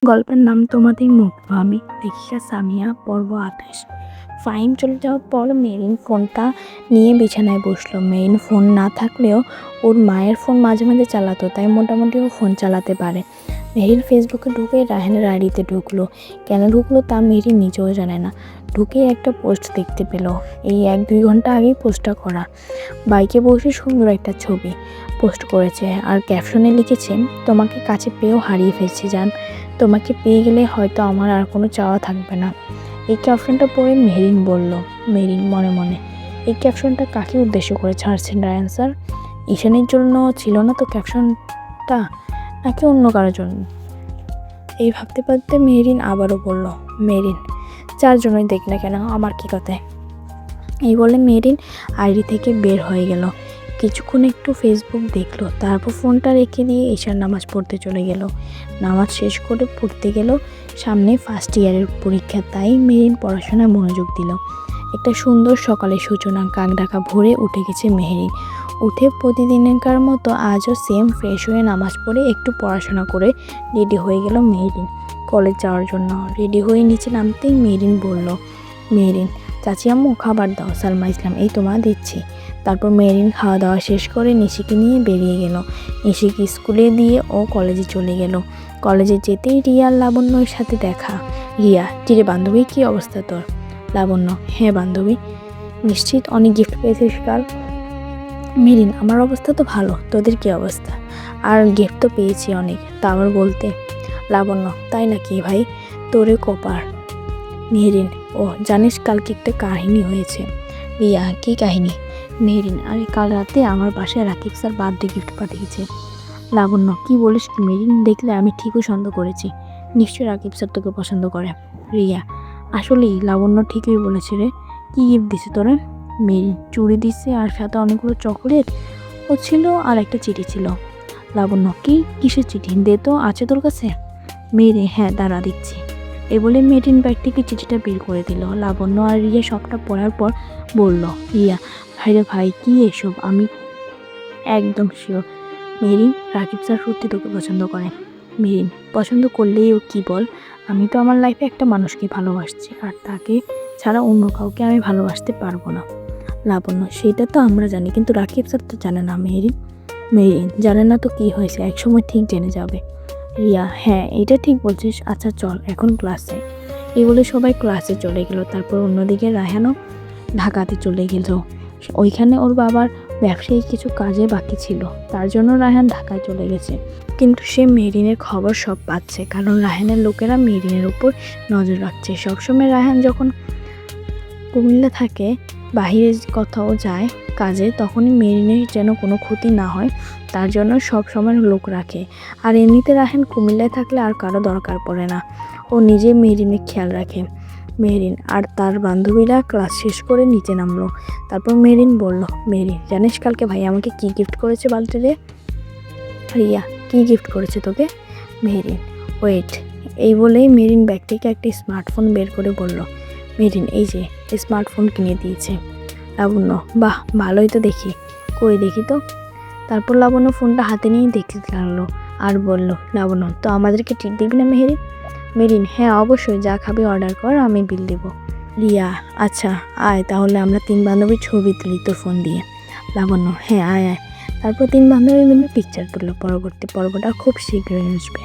গল্পের নাম তোমাদের মুগ্ধ আমি, লেখিকা সামিয়া। পর্ব ২৮। ফাইম চলে যাওয়ার পর মেরিন ফোনটা নিয়ে বিছানায় বসলো। মেরিন ফোন না থাকলেও ওর মায়ের ফোন মাঝে মাঝে চালাতো, তাই মোটামুটি ও ফোন চালাতে পারে। মেরিন ফেসবুকে ঢুকে রায়হানের আইডিতে ঢুকলো। কেন ঢুকলো তা মেরিন নিজেও জানে না। ঢুকে একটা পোস্ট দেখতে পেল। এই ১-২ ঘন্টা আগেই পোস্টটা করা। বাইকে বসে সুন্দর একটা ছবি পোস্ট করেছে আর ক্যাপশনে লিখেছে, তোমাকে কাছে পেয়েও হারিয়ে ফেলছি জান, তোমাকে পেয়ে গেলে হয়তো আমার আর কোনো চাওয়া থাকবে না। এই ক্যাপশনটা পড়ে মেরিন বলল, মেরিন মনে মনে, এই ক্যাপশনটা কাকে উদ্দেশ্য করে ছাড়ছেন রায়ান স্যার? ঈশানীর জন্য ছিল না তো ক্যাপশনটা, নাকি অন্য কারোর জন্য? এই ভাবতে ভাবতে মেরিন আবারও বলল, মেরিন, যার জন্যই দেখ না কেন, আমার কী কথায়। এই বলে মেরিন আইডি থেকে বের হয়ে গেল। কিছুক্ষণ একটু ফেসবুক দেখলো, তারপর ফোনটা রেখে দিয়ে ঈশার নামাজ পড়তে চলে গেল। নামাজ শেষ করে পড়তে গেল। সামনে ফার্স্ট ইয়ারের পরীক্ষা, তাই মেরিন পড়াশোনায় মনোযোগ দিল। একটা সুন্দর সকালের সূচনা। কাক ডাকা ভোরে উঠে গেছে মেহেরিন। উঠে প্রতিদিনকার মতো আজও সেম ফ্রেশ হয়ে নামাজ পড়ে একটু পড়াশোনা করে রেডি হয়ে গেল মেহেরিন কলেজ যাওয়ার জন্য। রেডি হয়ে নিচে নামতেই মেরিন বলল, মেরিন, চাচি আম্মু খাবার দাও। সালমা ইসলাম, এই তোমার দিচ্ছি। তারপর মেরিন খাওয়া দাওয়া শেষ করে নিশিকে নিয়ে বেরিয়ে গেল। নিশিকে স্কুলে দিয়ে ও কলেজে চলে গেল। কলেজে যেতেই রিয়া আর লাবণ্যর সাথে দেখা। রিয়া, কিরে বান্ধবী, কী অবস্থা তোর? লাবণ্য, হ্যাঁ বান্ধবী, নিশ্চিত অনেক গিফট পেয়েছিস কাল। মেরিন, আমার অবস্থা তো ভালো, তোদের কী অবস্থা? আর গিফট তো পেয়েছি অনেক, তা আবার বলতে। লাবণ্য, তাই নাকি ভাই, তোরে কপার। মেরিন, ও জানিস কালকে একটা কাহিনী হয়েছে। রিয়া, কী কাহিনী? মেরিন, আরে কাল রাতে আমার বাসায় রাকিব স্যার বার্থডে গিফট পাঠিয়েছে। লাবণ্য, কি বলিস কি? মেরিন, দেখলে আমি ঠিকই সন্দেহ করেছি, নিশ্চয়ই রাকিব স্যার তোকে পছন্দ করে। রিয়া, আসলেই লাবণ্য ঠিকই বলেছে রে। কী গিফট দিছে তোরা? মেরিন, চুড়ি দিচ্ছে আর সাথে অনেকগুলো চকলেট ও ছিল, আর একটা চিঠি ছিল। লাবণ্য, কিসের চিঠি? দে তো, আছে তোর কাছে? মেরিন, হ্যাঁ দাঁড়া দিচ্ছি। এ বলে মেরিন ব্যাগ থেকে চিঠিটা বের করে দিল। লাবণ্য আর রিয়া সবটা পড়ার পর বলল, রিয়া, ভাইরে ভাই, কী এসব? আমি একদম শিওর মেরিন, রাকিব স্যার সত্যি তোকে পছন্দ করে। মেরিন, পছন্দ করলেই ও কী বল, আমি তো আমার লাইফে একটা মানুষকে ভালোবাসছি, আর তাকে ছাড়া অন্য কাউকে আমি ভালোবাসতে পারবো না। লাবণ্য, সেটা তো আমরা জানি, কিন্তু রাকিব স্যার তো জানে না। মেরিন, মেরিন, জানে না তো কী হয়েছে, একসময় ঠিক জেনে যাবে। রিয়া, হ্যাঁ এটা ঠিক বলছিস, আচ্ছা চল এখন ক্লাসে। এই বলে সবাই ক্লাসে চলে গেল। তারপর অন্যদিকে রায়হানও ঢাকাতে চলে গেল। ওইখানে ওর বাবার ব্যবসায়ী কিছু কাজে বাকি ছিল, তার জন্য রায়হান ঢাকায় চলে গেছে। কিন্তু সে মেরিনের খবর সব পাচ্ছে, কারণ রায়হানের লোকেরা মেরিনের উপর নজর রাখছে সবসময়। রায়হান যখন কুমিল্লা থাকে, বাহিরে কোথাও যায় কাজে, তখনই মেরিনের যেন কোনো ক্ষতি না হয় তার জন্য সব সময় লোক রাখে। আর এমনিতে রায়হান কুমিল্লায় থাকলে আর কারো দরকার পড়ে না, ও নিজে মেরিনের খেয়াল রাখে। মেরিন আর তার বান্ধবীরা ক্লাস শেষ করে নিচে নামলো। তারপর মেরিন বলল, মেরিন, জানিস কালকে ভাই আমাকে কী গিফট করেছে বার্থডে? রিয়া, কী গিফট করেছে তোকে? মেরিন, ওয়েট। এই বলেই মেরিন ব্যাগ থেকে একটি স্মার্টফোন বের করে বলল, মেরিন, এই যে স্মার্টফোন কিনে দিয়েছে। লাবণ্য, বাহ ভালোই তো দেখি, কই দেখি তো। তারপর লাবণ্য ফোনটা হাতে নিয়ে দেখতে লাগলো আর বলল, লাবণ্য, তো আমাদেরকে ট্রিট দিবি না মেহেরিন? মেরিন, হ্যাঁ অবশ্যই, যা খাবি অর্ডার কর, আমি বিল দেবো। রিয়া, আচ্ছা আয় তাহলে আমরা 3 বান্ধবী ছবি তুলি তোর ফোন দিয়ে। লাবণ্য, হ্যাঁ আয় আয়। তারপর 3 বান্ধবী মিলে পিকচার তুললো। পরবর্তী পর্বটা খুব শীঘ্রই আসবে।